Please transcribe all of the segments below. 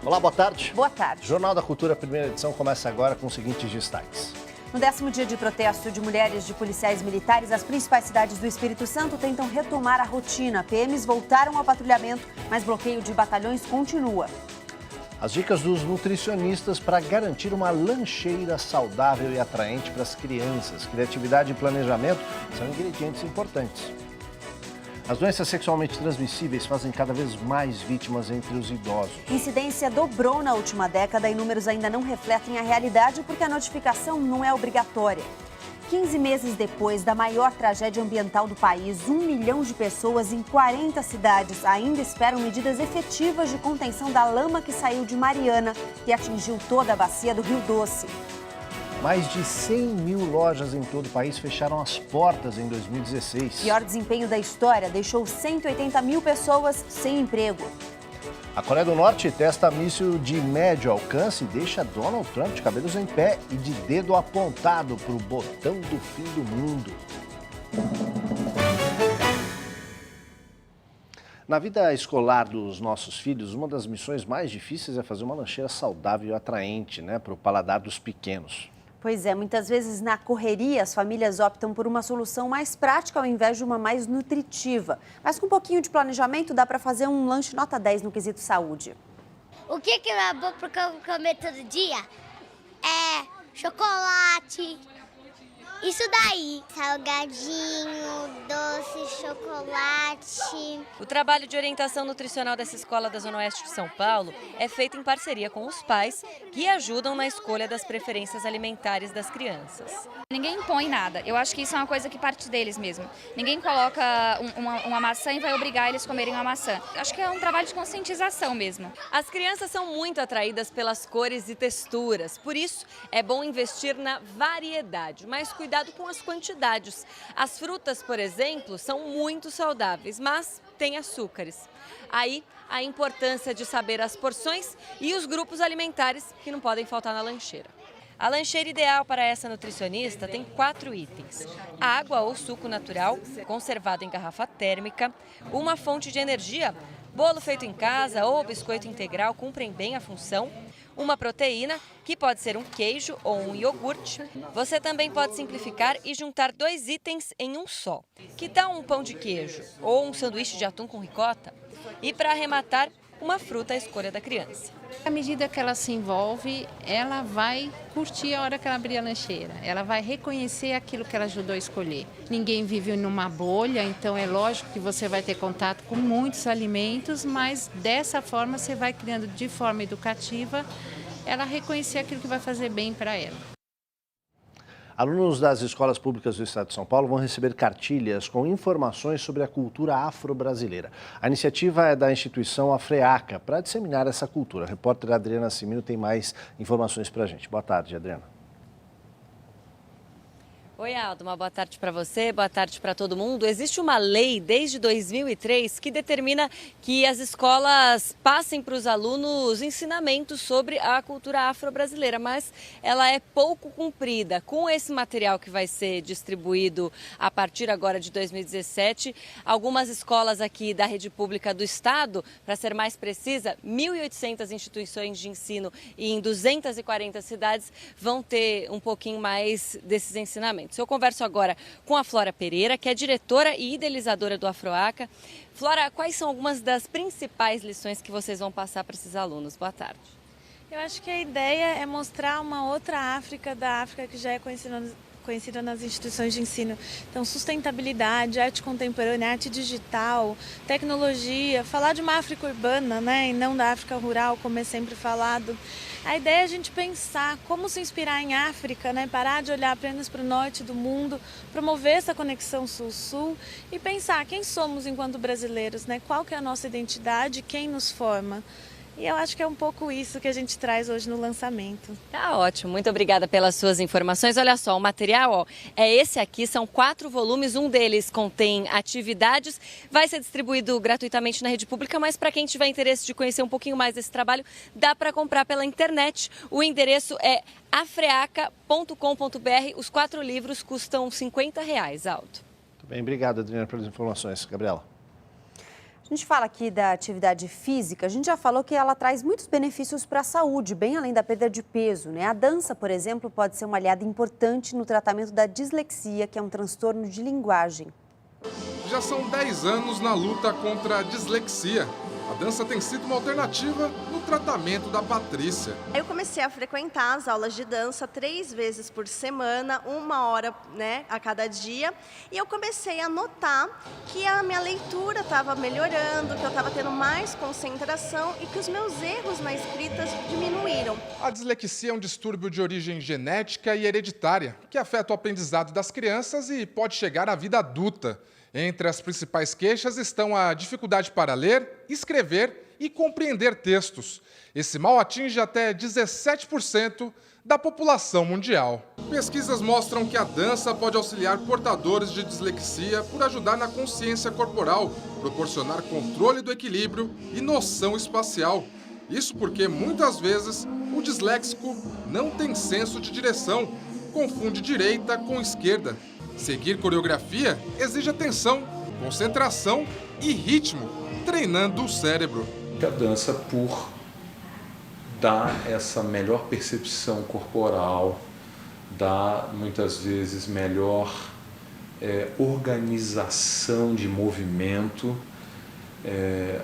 Olá, boa tarde. Boa tarde. Jornal da Cultura, primeira edição, começa agora com os seguintes destaques. No 10º dia de protesto de mulheres de policiais militares, as principais cidades do Espírito Santo tentam retomar a rotina. PMs voltaram ao patrulhamento, mas bloqueio de batalhões continua. As dicas dos nutricionistas para garantir uma lancheira saudável e atraente para as crianças. Criatividade e planejamento são ingredientes importantes. As doenças sexualmente transmissíveis fazem cada vez mais vítimas entre os idosos. A incidência dobrou na última década e números ainda não refletem a realidade porque a notificação não é obrigatória. 15 meses depois da maior tragédia ambiental do país, 1 milhão de pessoas em 40 cidades ainda esperam medidas efetivas de contenção da lama que saiu de Mariana e atingiu toda a bacia do Rio Doce. Mais de 100 mil lojas em todo o país fecharam as portas em 2016. Pior desempenho da história deixou 180 mil pessoas sem emprego. A Coreia do Norte testa míssil de médio alcance e deixa Donald Trump de cabelos em pé e de dedo apontado para o botão do fim do mundo. Na vida escolar dos nossos filhos, uma das missões mais difíceis é fazer uma lancheira saudável e atraente, para o paladar dos pequenos. Pois é, muitas vezes na correria as famílias optam por uma solução mais prática ao invés de uma mais nutritiva. Mas com um pouquinho de planejamento dá para fazer um lanche nota 10 no quesito saúde. O que é bom para comer todo dia? É chocolate, isso daí. Salgadinho, doce, chocolate. O trabalho de orientação nutricional dessa escola da Zona Oeste de São Paulo é feito em parceria com os pais, que ajudam na escolha das preferências alimentares das crianças. Ninguém impõe nada. Eu acho que isso é uma coisa que parte deles mesmo. Ninguém coloca uma maçã e vai obrigar eles a comerem uma maçã. Acho que é um trabalho de conscientização mesmo. As crianças são muito atraídas pelas cores e texturas, por isso é bom investir na variedade, mas cuidado com as quantidades. As frutas, por exemplo, são muito saudáveis, mas têm açúcares. Aí, a importância de saber as porções e os grupos alimentares que não podem faltar na lancheira. A lancheira ideal para essa nutricionista tem 4 itens: água ou suco natural, conservado em garrafa térmica, uma fonte de energia, bolo feito em casa ou biscoito integral cumprem bem a função, uma proteína, que pode ser um queijo ou um iogurte. Você também pode simplificar e juntar 2 itens em um só. Que tal um pão de queijo ou um sanduíche de atum com ricota? E para arrematar, uma fruta à escolha da criança. À medida que ela se envolve, ela vai curtir a hora que ela abrir a lancheira. Ela vai reconhecer aquilo que ela ajudou a escolher. Ninguém vive numa bolha, então é lógico que você vai ter contato com muitos alimentos, mas dessa forma você vai criando de forma educativa ela reconhecer aquilo que vai fazer bem para ela. Alunos das escolas públicas do estado de São Paulo vão receber cartilhas com informações sobre a cultura afro-brasileira. A iniciativa é da instituição Afreaca para disseminar essa cultura. A repórter Adriana Simino tem mais informações para a gente. Boa tarde, Adriana. Oi, Aldo, uma boa tarde para você, boa tarde para todo mundo. Existe uma lei desde 2003 que determina que as escolas passem para os alunos ensinamentos sobre a cultura afro-brasileira, mas ela é pouco cumprida. Com esse material que vai ser distribuído a partir agora de 2017, algumas escolas aqui da rede pública do estado, para ser mais precisa, 1.800 instituições de ensino e em 240 cidades vão ter um pouquinho mais desses ensinamentos. Eu converso agora com a Flora Pereira, que é diretora e idealizadora do Afreaca. Flora, quais são algumas das principais lições que vocês vão passar para esses alunos? Boa tarde. Eu acho que a ideia é mostrar uma outra África, da África que já é conhecida nas instituições de ensino. Então, sustentabilidade, arte contemporânea, arte digital, tecnologia, falar de uma África urbana, e não da África rural, como é sempre falado. A ideia é a gente pensar como se inspirar em África, parar de olhar apenas para o norte do mundo, promover essa conexão sul-sul e pensar quem somos enquanto brasileiros, qual que é a nossa identidade, quem nos forma. E eu acho que é um pouco isso que a gente traz hoje no lançamento. Tá ótimo, muito obrigada pelas suas informações. Olha só, o material é esse aqui, são 4 volumes, um deles contém atividades, vai ser distribuído gratuitamente na rede pública, mas para quem tiver interesse de conhecer um pouquinho mais desse trabalho, dá para comprar pela internet. O endereço é afreaca.com.br, os 4 livros custam R$50, Aldo. Muito bem, obrigado, Adriana, pelas informações. Gabriela. A gente fala aqui da atividade física, a gente já falou que ela traz muitos benefícios para a saúde, bem além da perda de peso, né? A dança, por exemplo, pode ser uma aliada importante no tratamento da dislexia, que é um transtorno de linguagem. Já são 10 anos na luta contra a dislexia. A dança tem sido uma alternativa no tratamento da Patrícia. Eu comecei a frequentar as aulas de dança 3 vezes por semana, 1 hora, a cada dia. E eu comecei a notar que a minha leitura estava melhorando, que eu estava tendo mais concentração e que os meus erros na escrita diminuíram. A dislexia é um distúrbio de origem genética e hereditária, que afeta o aprendizado das crianças e pode chegar à vida adulta. Entre as principais queixas estão a dificuldade para ler, escrever e compreender textos. Esse mal atinge até 17% da população mundial. Pesquisas mostram que a dança pode auxiliar portadores de dislexia por ajudar na consciência corporal, proporcionar controle do equilíbrio e noção espacial. Isso porque, muitas vezes, o disléxico não tem senso de direção, confunde direita com esquerda. Seguir coreografia exige atenção, concentração e ritmo, treinando o cérebro. A dança, por dar essa melhor percepção corporal, dá muitas vezes melhor organização de movimento,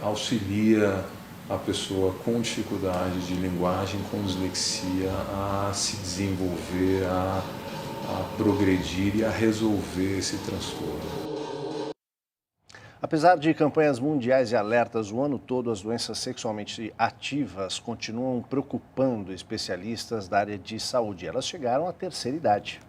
auxilia a pessoa com dificuldade de linguagem, com dislexia, a se desenvolver, a progredir e a resolver esse transtorno. Apesar de campanhas mundiais e alertas o ano todo, as doenças sexualmente ativas continuam preocupando especialistas da área de saúde. Elas chegaram à terceira idade.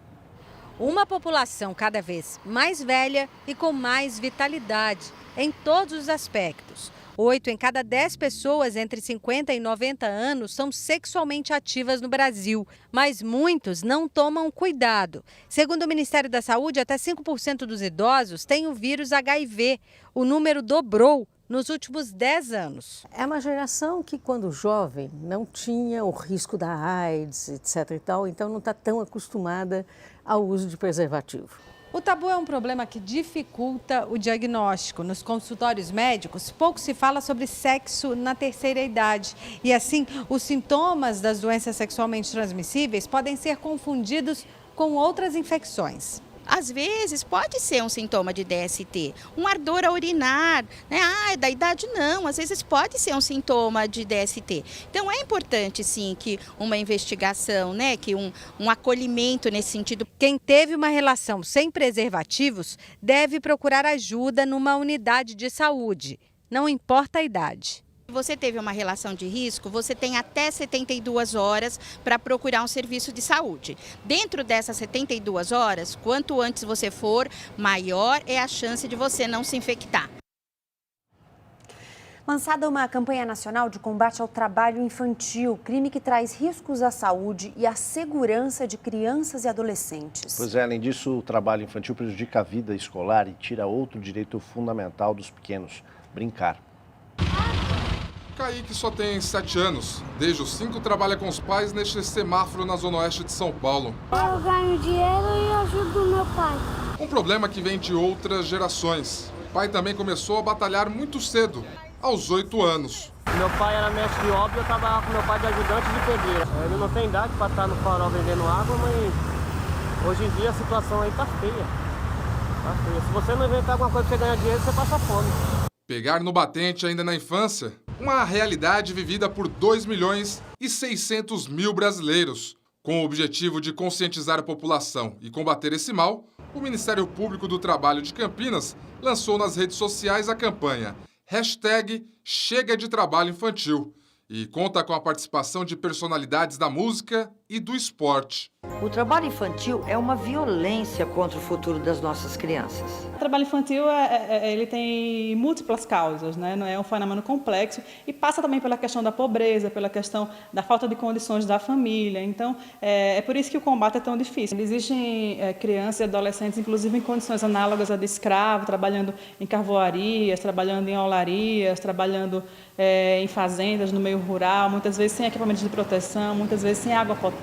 Uma população cada vez mais velha e com mais vitalidade em todos os aspectos. 8 em cada 10 pessoas entre 50 e 90 anos são sexualmente ativas no Brasil, mas muitos não tomam cuidado. Segundo o Ministério da Saúde, até 5% dos idosos têm o vírus HIV. O número dobrou nos últimos 10 anos. É uma geração que, quando jovem, não tinha o risco da AIDS, etc. e tal, então não está tão acostumada ao uso de preservativo. O tabu é um problema que dificulta o diagnóstico. Nos consultórios médicos, pouco se fala sobre sexo na terceira idade. E assim, os sintomas das doenças sexualmente transmissíveis podem ser confundidos com outras infecções. Às vezes pode ser um sintoma de DST, um ardor a urinar, né? Da idade não, às vezes pode ser um sintoma de DST. Então é importante sim que uma investigação, né? Que um acolhimento nesse sentido. Quem teve uma relação sem preservativos deve procurar ajuda numa unidade de saúde, não importa a idade. Se você teve uma relação de risco, você tem até 72 horas para procurar um serviço de saúde. Dentro dessas 72 horas, quanto antes você for, maior é a chance de você não se infectar. Lançada uma campanha nacional de combate ao trabalho infantil, crime que traz riscos à saúde e à segurança de crianças e adolescentes. Pois é, além disso, o trabalho infantil prejudica a vida escolar e tira outro direito fundamental dos pequenos: brincar. Kaique só tem 7 anos. Desde os 5 trabalha com os pais neste semáforo na zona oeste de São Paulo. Eu ganho dinheiro e ajudo meu pai. Um problema que vem de outras gerações. O pai também começou a batalhar muito cedo, aos 8 anos. Meu pai era mestre de obra e eu trabalhava com meu pai de ajudante de pedreiro. Ele não tem idade para estar no farol vendendo água, mas hoje em dia a situação aí tá feia. Tá feia. Se você não inventar alguma coisa para você ganhar dinheiro, você passa fome. Pegar no batente ainda na infância, uma realidade vivida por 2.600.000 brasileiros. Com o objetivo de conscientizar a população e combater esse mal, o Ministério Público do Trabalho de Campinas lançou nas redes sociais a campanha #Chega de Trabalho Infantil e conta com a participação de personalidades da música e do esporte. O trabalho infantil é uma violência contra o futuro das nossas crianças. O trabalho infantil ele tem múltiplas causas, né? Não é um fenômeno complexo e passa também pela questão da pobreza, pela questão da falta de condições da família. Então, é por isso que o combate é tão difícil. Existem crianças e adolescentes, inclusive em condições análogas a de escravo, trabalhando em carvoarias, trabalhando em olarias, trabalhando em fazendas no meio rural, muitas vezes sem equipamentos de proteção, muitas vezes sem água potável.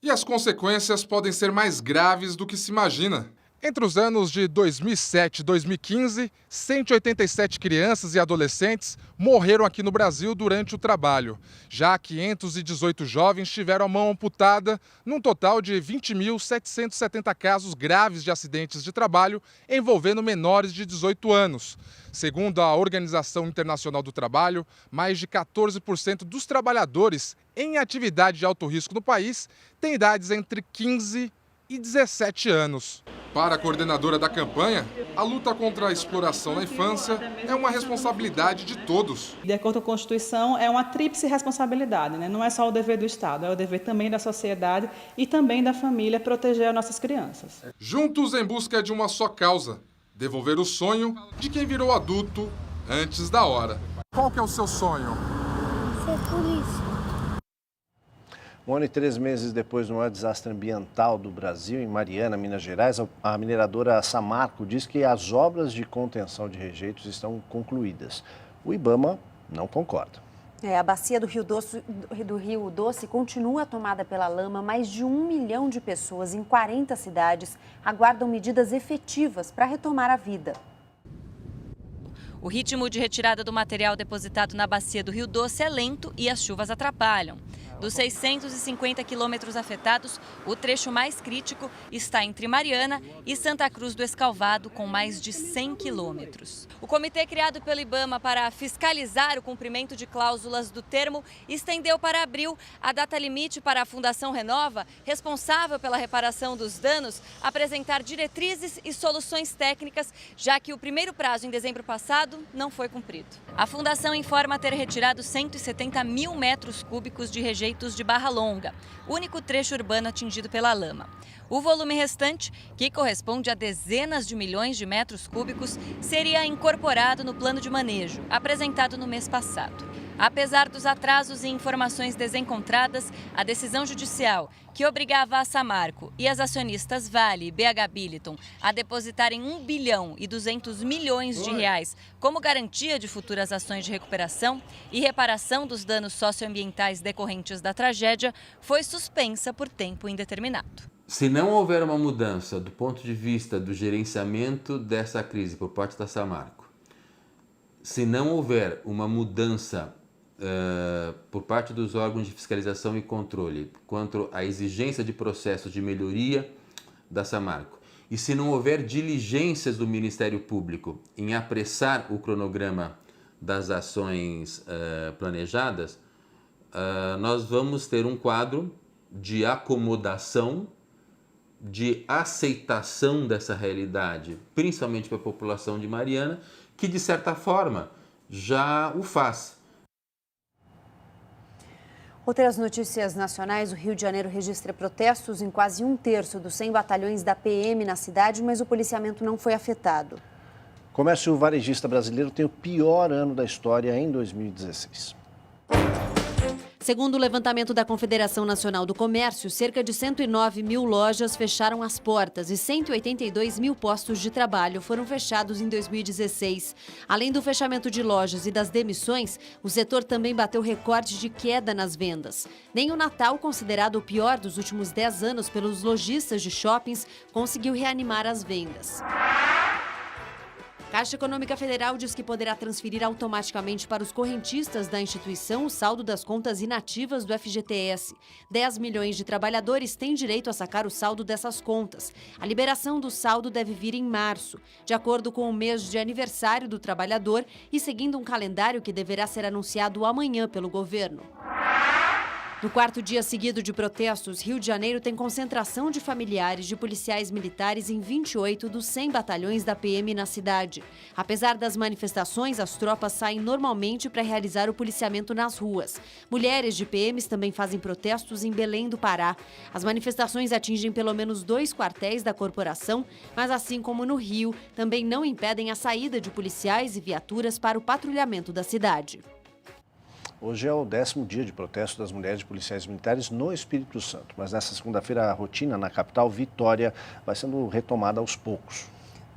E as consequências podem ser mais graves do que se imagina. Entre os anos de 2007 e 2015, 187 crianças e adolescentes morreram aqui no Brasil durante o trabalho. Já 518 jovens tiveram a mão amputada, num total de 20.770 casos graves de acidentes de trabalho envolvendo menores de 18 anos. Segundo a Organização Internacional do Trabalho, mais de 14% dos trabalhadores em atividade de alto risco no país têm idades entre 15 e 17 anos. Para a coordenadora da campanha, a luta contra a exploração na infância é uma responsabilidade de todos. De acordo com a Constituição, é uma tríplice responsabilidade, né? Não é só o dever do Estado, é o dever também da sociedade e também da família proteger as nossas crianças. Juntos em busca de uma só causa, devolver o sonho de quem virou adulto antes da hora. Qual que é o seu sonho? Ser polícia. 1 ano e 3 meses depois do maior desastre ambiental do Brasil, em Mariana, Minas Gerais, a mineradora Samarco diz que as obras de contenção de rejeitos estão concluídas. O IBAMA não concorda. A bacia do Rio Doce continua tomada pela lama. Mais de 1 milhão de pessoas em 40 cidades aguardam medidas efetivas para retomar a vida. O ritmo de retirada do material depositado na bacia do Rio Doce é lento e as chuvas atrapalham. Dos 650 quilômetros afetados, o trecho mais crítico está entre Mariana e Santa Cruz do Escalvado, com mais de 100 quilômetros. O comitê criado pelo IBAMA para fiscalizar o cumprimento de cláusulas do termo estendeu para abril a data limite para a Fundação Renova, responsável pela reparação dos danos, apresentar diretrizes e soluções técnicas, já que o primeiro prazo em dezembro passado não foi cumprido. A Fundação informa ter retirado 170 mil metros cúbicos de rejeitos de Barra Longa, único trecho urbano atingido pela lama. O volume restante, que corresponde a dezenas de milhões de metros cúbicos, seria incorporado no plano de manejo, apresentado no mês passado. Apesar dos atrasos e informações desencontradas, a decisão judicial, que obrigava a Samarco e as acionistas Vale e BH Billiton a depositarem 1 bilhão e 200 milhões de reais como garantia de futuras ações de recuperação e reparação dos danos socioambientais decorrentes da tragédia, foi suspensa por tempo indeterminado. Se não houver uma mudança do ponto de vista do gerenciamento dessa crise por parte da Samarco, se não houver uma mudança por parte dos órgãos de fiscalização e controle quanto à exigência de processos de melhoria da Samarco, e se não houver diligências do Ministério Público em apressar o cronograma das ações planejadas, nós vamos ter um quadro de acomodação, de aceitação dessa realidade, principalmente para a população de Mariana, que de certa forma já o faz. Outras notícias nacionais: o Rio de Janeiro registra protestos em quase 1/3 dos 100 batalhões da PM na cidade, mas o policiamento não foi afetado. O comércio varejista brasileiro tem o pior ano da história em 2016. Segundo o levantamento da Confederação Nacional do Comércio, cerca de 109 mil lojas fecharam as portas e 182 mil postos de trabalho foram fechados em 2016. Além do fechamento de lojas e das demissões, o setor também bateu recorde de queda nas vendas. Nem o Natal, considerado o pior dos últimos 10 anos pelos lojistas de shoppings, conseguiu reanimar as vendas. Caixa Econômica Federal diz que poderá transferir automaticamente para os correntistas da instituição o saldo das contas inativas do FGTS. 10 milhões de trabalhadores têm direito a sacar o saldo dessas contas. A liberação do saldo deve vir em março, de acordo com o mês de aniversário do trabalhador e seguindo um calendário que deverá ser anunciado amanhã pelo governo. No quarto dia seguido de protestos, Rio de Janeiro tem concentração de familiares de policiais militares em 28 dos 100 batalhões da PM na cidade. Apesar das manifestações, as tropas saem normalmente para realizar o policiamento nas ruas. Mulheres de PMs também fazem protestos em Belém do Pará. As manifestações atingem pelo menos 2 quartéis da corporação, mas assim como no Rio, também não impedem a saída de policiais e viaturas para o patrulhamento da cidade. Hoje é o 10º dia de protesto das mulheres de policiais militares no Espírito Santo. Mas nessa segunda-feira a rotina na capital, Vitória, vai sendo retomada aos poucos.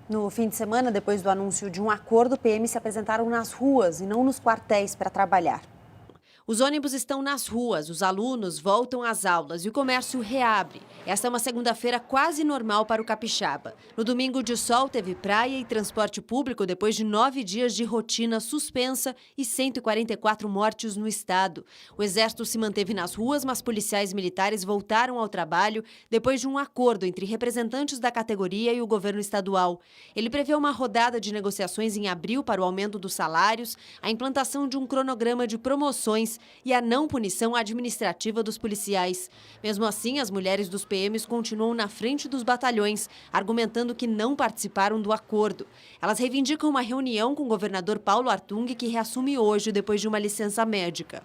No fim de semana, depois do anúncio de um acordo, PMs se apresentaram nas ruas e não nos quartéis para trabalhar. Os ônibus estão nas ruas, os alunos voltam às aulas e o comércio reabre. Esta é uma segunda-feira quase normal para o capixaba. No domingo de sol teve praia e transporte público depois de 9 dias de rotina suspensa e 144 mortes no estado. O Exército se manteve nas ruas, mas policiais militares voltaram ao trabalho depois de um acordo entre representantes da categoria e o governo estadual. Ele prevê uma rodada de negociações em abril para o aumento dos salários, a implantação de um cronograma de promoções e a não punição administrativa dos policiais. Mesmo assim, as mulheres dos PMs continuam na frente dos batalhões, argumentando que não participaram do acordo. Elas reivindicam uma reunião com o governador Paulo Artung, que reassume hoje depois de uma licença médica.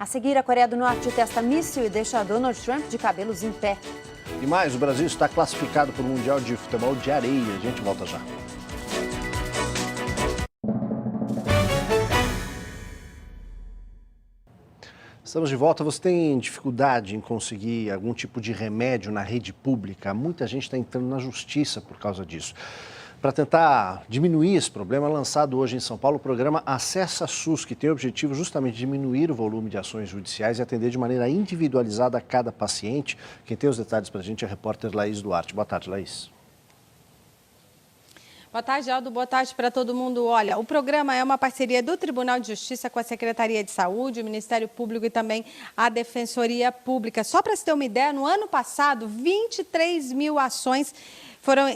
A seguir, a Coreia do Norte testa míssil e deixa Donald Trump de cabelos em pé. E mais, o Brasil está classificado para o Mundial de Futebol de Areia. A gente volta já. Estamos de volta. Você tem dificuldade em conseguir algum tipo de remédio na rede pública? Muita gente está entrando na justiça por causa disso. Para tentar diminuir esse problema, lançado hoje em São Paulo o programa Acessa SUS, que tem o objetivo justamente de diminuir o volume de ações judiciais e atender de maneira individualizada a cada paciente. Quem tem os detalhes para a gente é a repórter Laís Duarte. Boa tarde, Laís. Boa tarde, Aldo. Boa tarde para todo mundo. Olha, o programa é uma parceria do Tribunal de Justiça com a Secretaria de Saúde, o Ministério Público e também a Defensoria Pública. Só para se ter uma ideia, no ano passado, 23 mil ações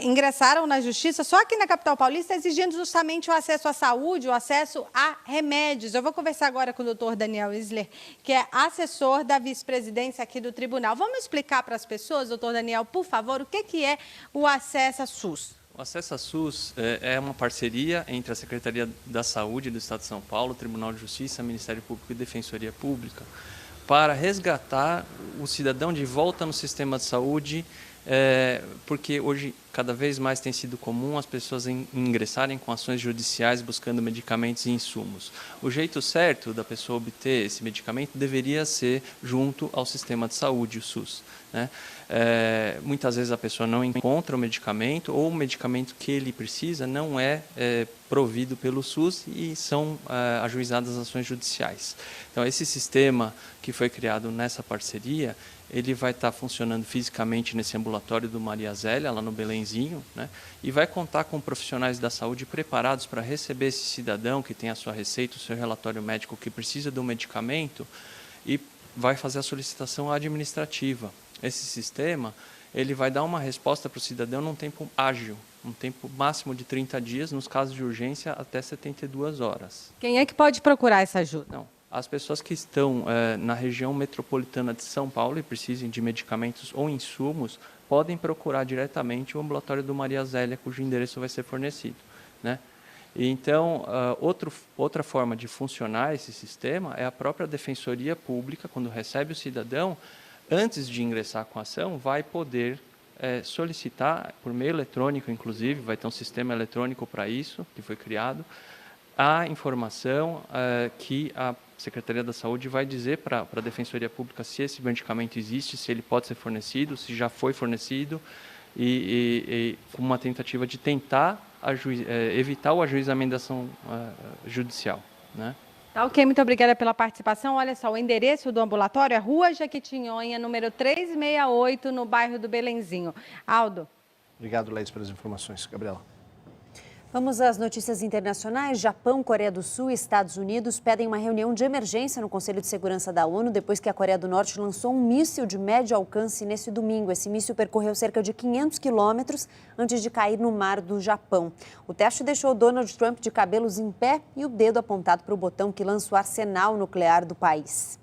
ingressaram na Justiça, só aqui na capital paulista, exigindo justamente o acesso à saúde, o acesso a remédios. Eu vou conversar agora com o doutor Daniel Isler, que é assessor da vice-presidência aqui do tribunal. Vamos explicar para as pessoas, doutor Daniel, por favor, o que é o Acessa SUS? O Acessa SUS é uma parceria entre a Secretaria da Saúde do Estado de São Paulo, o Tribunal de Justiça, Ministério Público e Defensoria Pública, para resgatar o cidadão de volta no sistema de saúde, porque hoje cada vez mais tem sido comum as pessoas ingressarem com ações judiciais buscando medicamentos e insumos. O jeito certo da pessoa obter esse medicamento deveria ser junto ao sistema de saúde, o SUS, né? Muitas vezes a pessoa não encontra o medicamento ou o medicamento que ele precisa não é provido pelo SUS e são ajuizadas as ações judiciais. Então, esse sistema que foi criado nessa parceria, ele vai estar funcionando fisicamente nesse ambulatório do Maria Zélia, lá no Belenzinho, né? E vai contar com profissionais da saúde preparados para receber esse cidadão que tem a sua receita, o seu relatório médico, que precisa do medicamento e vai fazer a solicitação administrativa. Esse sistema, ele vai dar uma resposta para o cidadão num tempo ágil, um tempo máximo de 30 dias, nos casos de urgência até 72 horas. Quem é que pode procurar essa ajuda? Não. As pessoas que estão na região metropolitana de São Paulo e precisem de medicamentos ou insumos, podem procurar diretamente o ambulatório do Maria Zélia, cujo endereço vai ser fornecido, né? E então, outra forma de funcionar esse sistema é a própria Defensoria Pública, quando recebe o cidadão, antes de ingressar com a ação, vai poder solicitar, por meio eletrônico inclusive, vai ter um sistema eletrônico para isso, que foi criado, a informação que a Secretaria da Saúde vai dizer para a Defensoria Pública se esse medicamento existe, se ele pode ser fornecido, se já foi fornecido, e com uma tentativa de tentar evitar o ajuizamento da ação judicial, né? Tá, ok, muito obrigada pela participação. Olha só, o endereço do ambulatório é Rua Jequitinhonha, número 368, no bairro do Belenzinho. Aldo. Obrigado, Laís, pelas informações. Gabriela. Vamos às notícias internacionais. Japão, Coreia do Sul e Estados Unidos pedem uma reunião de emergência no Conselho de Segurança da ONU depois que a Coreia do Norte lançou um míssil de médio alcance neste domingo. Esse míssil percorreu cerca de 500 quilômetros antes de cair no mar do Japão. O teste deixou Donald Trump de cabelos em pé e o dedo apontado para o botão que lança o arsenal nuclear do país.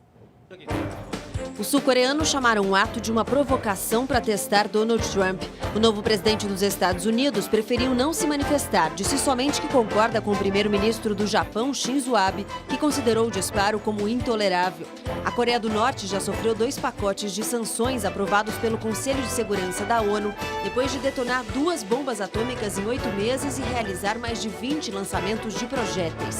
Os sul-coreanos chamaram o ato de uma provocação para testar Donald Trump. O novo presidente dos Estados Unidos preferiu não se manifestar, disse somente que concorda com o primeiro-ministro do Japão, Shinzo Abe, que considerou o disparo como intolerável. A Coreia do Norte já sofreu 2 pacotes de sanções aprovados pelo Conselho de Segurança da ONU, depois de detonar 2 bombas atômicas em 8 meses e realizar mais de 20 lançamentos de projéteis.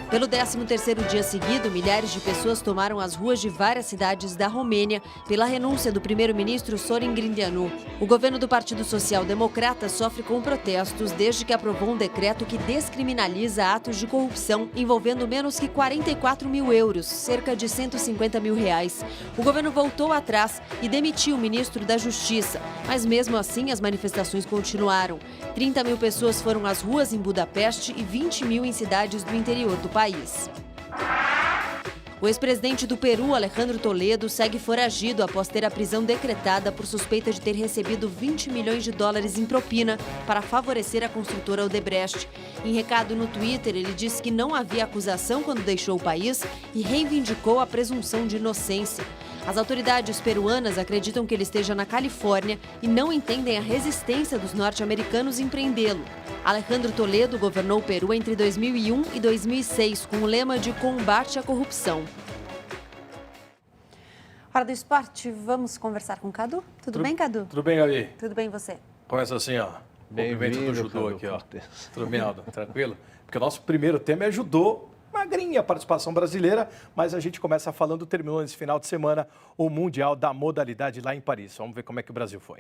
Pelo 13º dia seguido, milhares de pessoas tomaram as ruas de várias cidades da Romênia pela renúncia do primeiro-ministro Sorin Grindeanu. O governo do Partido Social Democrata sofre com protestos desde que aprovou um decreto que descriminaliza atos de corrupção envolvendo menos que 44 mil euros, cerca de 150 mil reais. O governo voltou atrás e demitiu o ministro da Justiça, mas mesmo assim as manifestações continuaram. 30 mil pessoas foram às ruas em Budapeste e 20 mil em cidades do interior do país. O ex-presidente do Peru, Alejandro Toledo, segue foragido após ter a prisão decretada por suspeita de ter recebido 20 milhões de dólares em propina para favorecer a construtora Odebrecht. Em recado no Twitter, ele disse que não havia acusação quando deixou o país e reivindicou a presunção de inocência. As autoridades peruanas acreditam que ele esteja na Califórnia e não entendem a resistência dos norte-americanos em prendê-lo. Alejandro Toledo governou o Peru entre 2001 e 2006 com o lema de combate à corrupção. Hora do esporte, vamos conversar com o Cadu? Tudo bem, Cadu? Tudo bem, Gabi? Tudo bem, você? Começa assim, ó. Movimento do judô aqui, ó. Tudo bem, Aldo? Tranquilo? Porque o nosso primeiro tema é judô. Magrinha participação brasileira, mas a gente começa falando, terminou nesse final de semana o Mundial da modalidade lá em Paris. Vamos ver como é que o Brasil foi.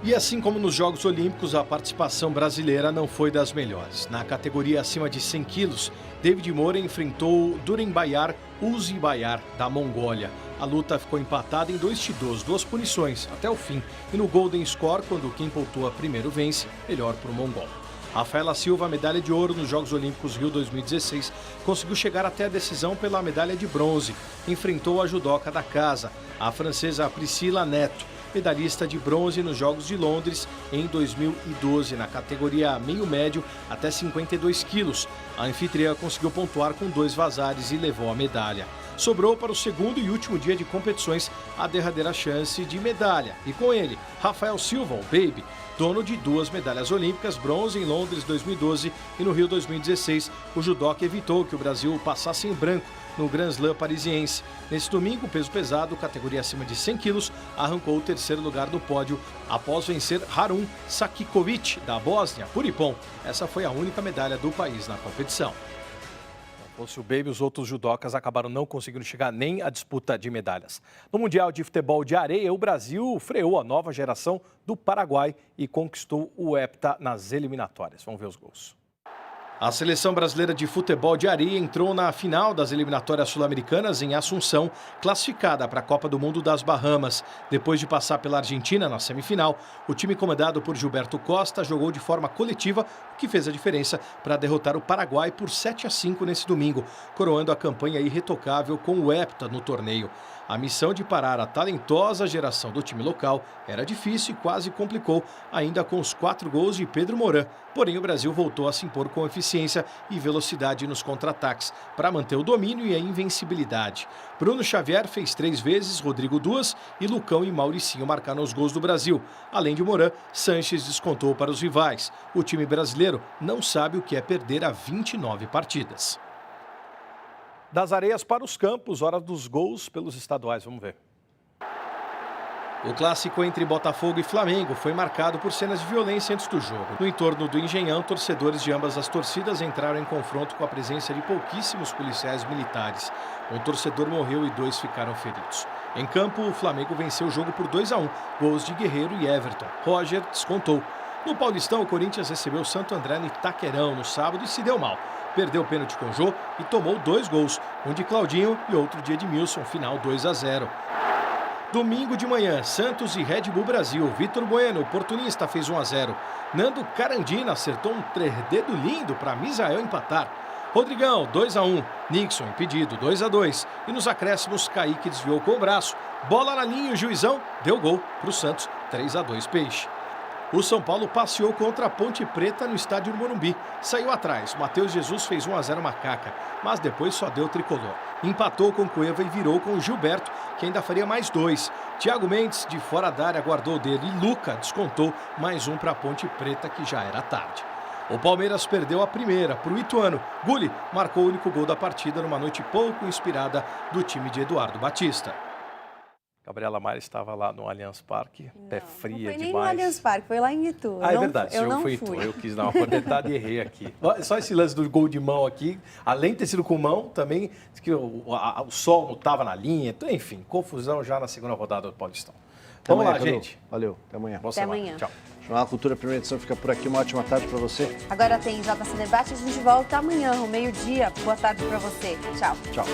E assim como nos Jogos Olímpicos, a participação brasileira não foi das melhores. Na categoria acima de 100 quilos, David Moura enfrentou Durenbayar Uzbayar, da Mongólia. A luta ficou empatada em 2-2, 2 punições, até o fim. E no Golden Score, quando quem pontua primeiro vence, melhor para o mongol. Rafaela Silva, medalha de ouro nos Jogos Olímpicos Rio 2016, conseguiu chegar até a decisão pela medalha de bronze. Enfrentou a judoca da casa, a francesa Priscila Neto, medalhista de bronze nos Jogos de Londres em 2012, na categoria meio-médio até 52 quilos. A anfitriã conseguiu pontuar com 2 vazares e levou a medalha. Sobrou para o segundo e último dia de competições a derradeira chance de medalha. E com ele, Rafael Silva, o Baby, dono de 2 medalhas olímpicas, bronze em Londres 2012 e no Rio 2016. O judoca evitou que o Brasil passasse em branco no Grand Slam parisiense. Nesse domingo, o peso pesado, categoria acima de 100 quilos, arrancou o 3º lugar do pódio após vencer Harun Sakikovic, da Bósnia, por Ipon. Essa foi a única medalha do país na competição. Se o Baby, os outros judocas acabaram não conseguindo chegar nem à disputa de medalhas. No Mundial de Futebol de Areia, o Brasil freou a nova geração do Paraguai e conquistou o hepta nas eliminatórias. Vamos ver os gols. A seleção brasileira de futebol de areia entrou na final das eliminatórias sul-americanas em Assunção, classificada para a Copa do Mundo das Bahamas. Depois de passar pela Argentina na semifinal, o time comandado por Gilberto Costa jogou de forma coletiva, o que fez a diferença para derrotar o Paraguai por 7-5 nesse domingo, coroando a campanha irretocável com o hepta no torneio. A missão de parar a talentosa geração do time local era difícil e quase complicou, ainda com os 4 gols de Pedro Moran. Porém, o Brasil voltou a se impor com eficiência e velocidade nos contra-ataques, para manter o domínio e a invencibilidade. Bruno Xavier fez 3 vezes, Rodrigo 2 e Lucão e Mauricinho marcaram os gols do Brasil. Além de Moran, Sanches descontou para os rivais. O time brasileiro não sabe o que é perder a 29 partidas. Das areias para os campos, hora dos gols pelos estaduais, vamos ver. O clássico entre Botafogo e Flamengo foi marcado por cenas de violência antes do jogo. No entorno do Engenhão, torcedores de ambas as torcidas entraram em confronto com a presença de pouquíssimos policiais militares. Um torcedor morreu e 2 ficaram feridos. Em campo, o Flamengo venceu o jogo por 2-1, gols de Guerreiro e Everton. Roger descontou. No Paulistão, o Corinthians recebeu o Santo André no Itaquerão no sábado e se deu mal. Perdeu o pênalti com o Jô e tomou 2 gols, um de Claudinho e outro de Edmilson, final 2-0. Domingo de manhã, Santos e Red Bull Brasil. Vitor Bueno, oportunista, fez 1-0. Nando Carandina acertou um dedo lindo para Misael empatar. Rodrigão, 2-1. Nixon, impedido, 2-2. E nos acréscimos, Kaique desviou com o braço. Bola na linha, o juizão deu gol para o Santos, 3-2 Peixe. O São Paulo passeou contra a Ponte Preta no estádio do Morumbi. Saiu atrás, Matheus Jesus fez 1-0 Macaca, mas depois só deu tricolor. Empatou com Cueva e virou com o Gilberto, que ainda faria mais 2. Thiago Mendes, de fora da área, guardou o dedo e Luca descontou mais 1 para a Ponte Preta, que já era tarde. O Palmeiras perdeu a primeira para o Ituano. Gulli marcou o único gol da partida numa noite pouco inspirada do time de Eduardo Batista. Gabriela Maia estava lá no Allianz Parque, pé fria demais. Não foi nem no Allianz Parque, foi lá em Itu. É verdade, eu fui em Itu. Eu quis dar uma cornetada e errei aqui. Só esse lance do gol de mão aqui, além de ter sido com mão, também que o sol não estava na linha. Então, enfim, confusão já na segunda rodada do Paulistão. Vamos lá, gente. Valeu, até amanhã. Até amanhã. Tchau. Jornal Cultura, primeira edição, fica por aqui. Uma ótima tarde para você. Agora tem JC Debate, a gente volta amanhã, ao meio-dia. Boa tarde para você. Tchau. Tchau.